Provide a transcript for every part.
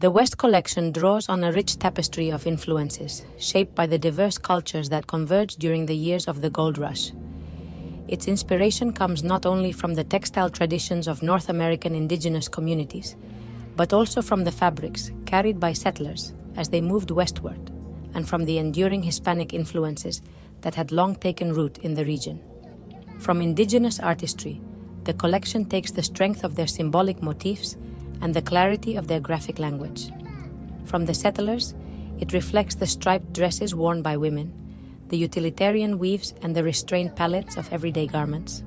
The West collection draws on a rich tapestry of influences, shaped by the diverse cultures that converged during the years of the gold rush. Its inspiration comes not only from the textile traditions of North American indigenous communities, but also from the fabrics carried by settlers as they moved westward, and from the enduring Hispanic influences that had long taken root in the region. From indigenous artistry, the collection takes the strength of their symbolic motifs and the clarity of their graphic language. From the settlers, it reflects the striped dresses worn by women, the utilitarian weaves and the restrained palettes of everyday garments.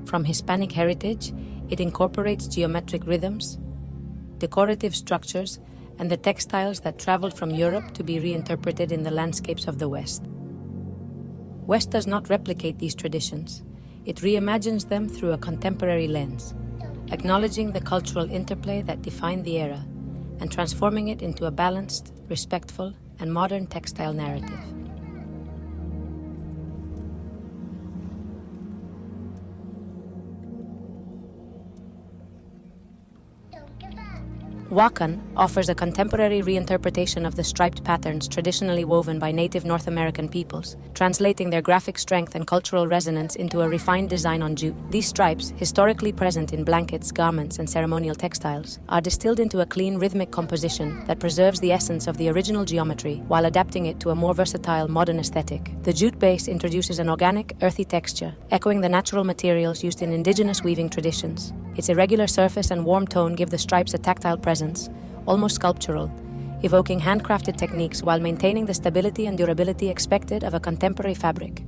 From Hispanic heritage, it incorporates geometric rhythms, decorative structures, and the textiles that traveled from Europe to be reinterpreted in the landscapes of the West. West does not replicate these traditions. It reimagines them through a contemporary lens, acknowledging the cultural interplay that defined the era and transforming it into a balanced, respectful, and modern textile narrative. Wakan offers a contemporary reinterpretation of the striped patterns traditionally woven by native North American peoples, translating their graphic strength and cultural resonance into a refined design on jute. These stripes, historically present in blankets, garments, and ceremonial textiles, are distilled into a clean, rhythmic composition that preserves the essence of the original geometry while adapting it to a more versatile, modern aesthetic. The jute base introduces an organic, earthy texture, echoing the natural materials used in indigenous weaving traditions. Its irregular surface and warm tone give the stripes a tactile presence, almost sculptural, evoking handcrafted techniques while maintaining the stability and durability expected of a contemporary fabric.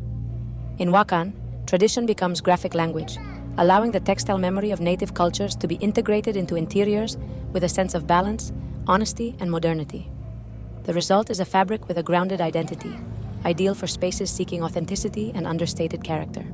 In Wakan, tradition becomes graphic language, allowing the textile memory of native cultures to be integrated into interiors with a sense of balance, honesty, and modernity. The result is a fabric with a grounded identity, ideal for spaces seeking authenticity and understated character.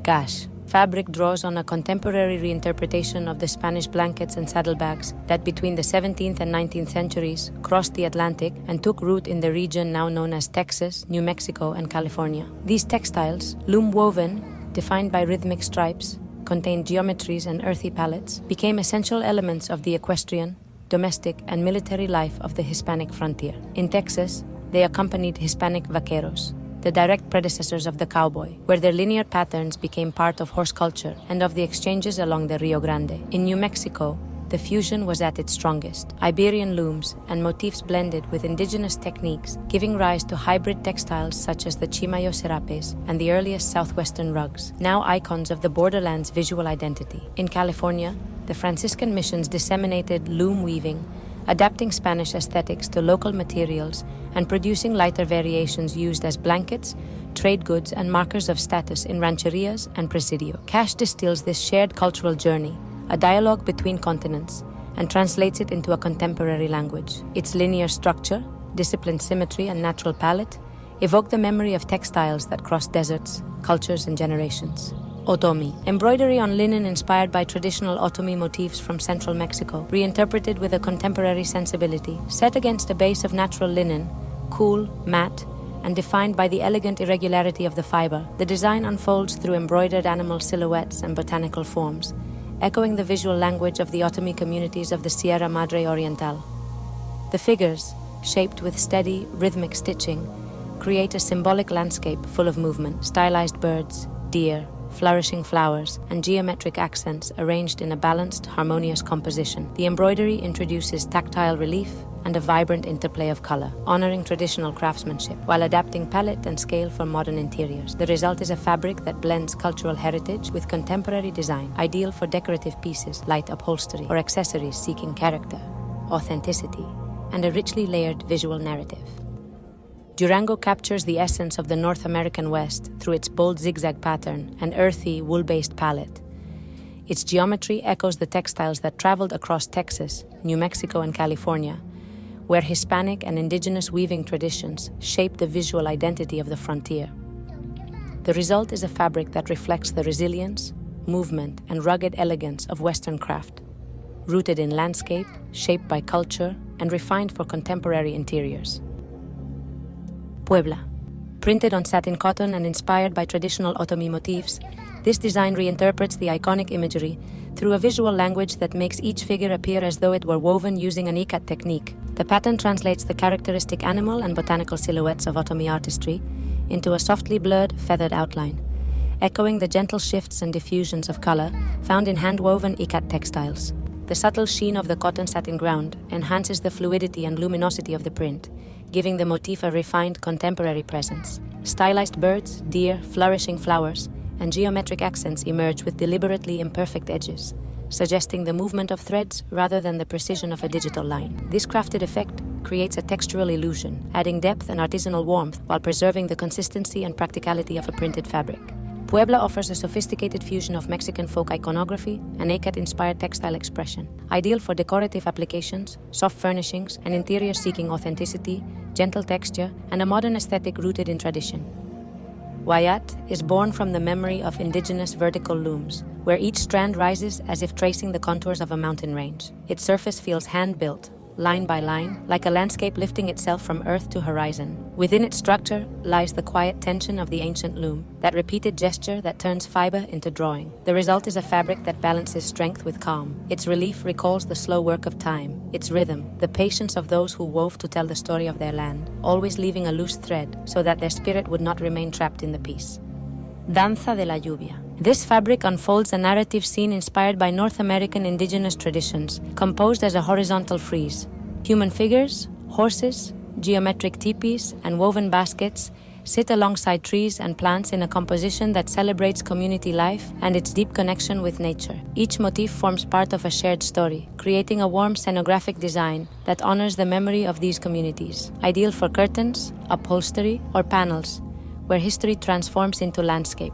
Gash fabric draws on a contemporary reinterpretation of the Spanish blankets and saddlebags that between the 17th and 19th centuries crossed the Atlantic and took root in the region now known as Texas, New Mexico, and California. These textiles, loom woven, defined by rhythmic stripes, contained geometries and earthy palettes, became essential elements of the equestrian, domestic, and military life of the Hispanic frontier. In Texas, they accompanied Hispanic vaqueros, the direct predecessors of the cowboy, where their linear patterns became part of horse culture and of the exchanges along the Rio Grande. In New Mexico, the fusion was at its strongest. Iberian looms and motifs blended with indigenous techniques, giving rise to hybrid textiles such as the Chimayo serapes and the earliest southwestern rugs, now icons of the borderland's visual identity. In California, the Franciscan missions disseminated loom weaving, adapting Spanish aesthetics to local materials and producing lighter variations used as blankets, trade goods, and markers of status in rancherias and presidio. Cash distills this shared cultural journey, a dialogue between continents, and translates it into a contemporary language. Its linear structure, disciplined symmetry, and natural palette evoke the memory of textiles that cross deserts, cultures, and generations. Otomi, embroidery on linen inspired by traditional Otomi motifs from central Mexico, reinterpreted with a contemporary sensibility. Set against a base of natural linen, cool, matte, and defined by the elegant irregularity of the fiber, the design unfolds through embroidered animal silhouettes and botanical forms, echoing the visual language of the Otomi communities of the Sierra Madre Oriental. The figures, shaped with steady, rhythmic stitching, create a symbolic landscape full of movement, stylized birds, deer, flourishing flowers, and geometric accents arranged in a balanced, harmonious composition. The embroidery introduces tactile relief and a vibrant interplay of color, honoring traditional craftsmanship while adapting palette and scale for modern interiors. The result is a fabric that blends cultural heritage with contemporary design, ideal for decorative pieces, light upholstery, or accessories seeking character, authenticity, and a richly layered visual narrative. Durango captures the essence of the North American West through its bold zigzag pattern and earthy, wool-based palette. Its geometry echoes the textiles that traveled across Texas, New Mexico, and California, where Hispanic and indigenous weaving traditions shaped the visual identity of the frontier. The result is a fabric that reflects the resilience, movement, and rugged elegance of Western craft, rooted in landscape, shaped by culture, and refined for contemporary interiors. Puebla. Printed on satin cotton and inspired by traditional Otomi motifs, this design reinterprets the iconic imagery through a visual language that makes each figure appear as though it were woven using an ikat technique. The pattern translates the characteristic animal and botanical silhouettes of Otomi artistry into a softly blurred, feathered outline, echoing the gentle shifts and diffusions of color found in hand-woven ikat textiles. The subtle sheen of the cotton satin ground enhances the fluidity and luminosity of the print, giving the motif a refined contemporary presence. Stylized birds, deer, flourishing flowers, and geometric accents emerge with deliberately imperfect edges, suggesting the movement of threads rather than the precision of a digital line. This crafted effect creates a textural illusion, adding depth and artisanal warmth while preserving the consistency and practicality of a printed fabric. Puebla offers a sophisticated fusion of Mexican folk iconography and ikat-inspired textile expression, ideal for decorative applications, soft furnishings, and interiors seeking authenticity, gentle texture, and a modern aesthetic rooted in tradition. Wayat is born from the memory of indigenous vertical looms, where each strand rises as if tracing the contours of a mountain range. Its surface feels hand-built, line by line, like a landscape lifting itself from earth to horizon. Within its structure lies the quiet tension of the ancient loom, that repeated gesture that turns fiber into drawing. The result is a fabric that balances strength with calm. Its relief recalls the slow work of time, its rhythm, the patience of those who wove to tell the story of their land, always leaving a loose thread so that their spirit would not remain trapped in the piece. Danza de la Lluvia. This fabric unfolds a narrative scene inspired by North American indigenous traditions, composed as a horizontal frieze. Human figures, horses, geometric teepees, and woven baskets sit alongside trees and plants in a composition that celebrates community life and its deep connection with nature. Each motif forms part of a shared story, creating a warm scenographic design that honors the memory of these communities, ideal for curtains, upholstery, or panels, where history transforms into landscape.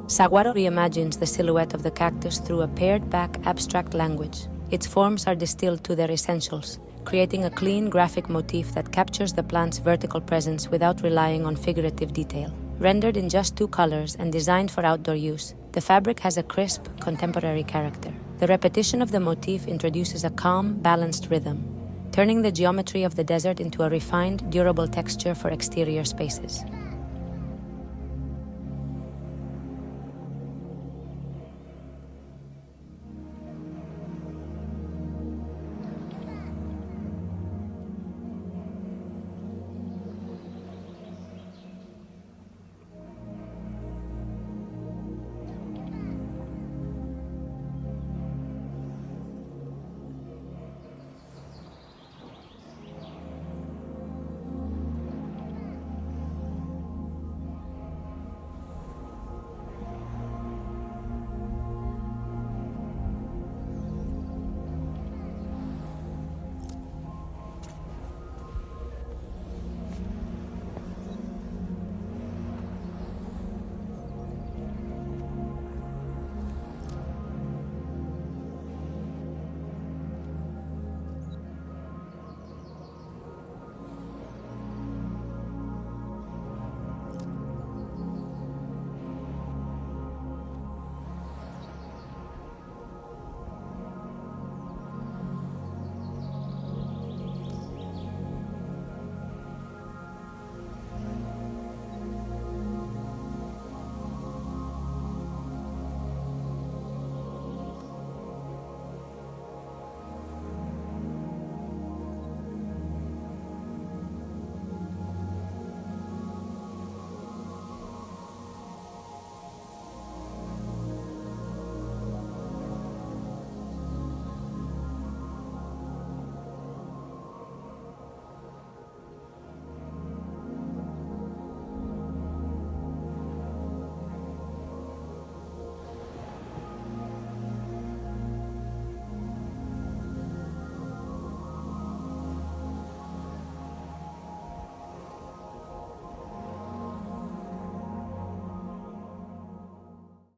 Saguaro reimagines the silhouette of the cactus through a pared-back abstract language. Its forms are distilled to their essentials, creating a clean graphic motif that captures the plant's vertical presence without relying on figurative detail. Rendered in just 2 colors and designed for outdoor use, the fabric has a crisp, contemporary character. The repetition of the motif introduces a calm, balanced rhythm, turning the geometry of the desert into a refined, durable texture for exterior spaces.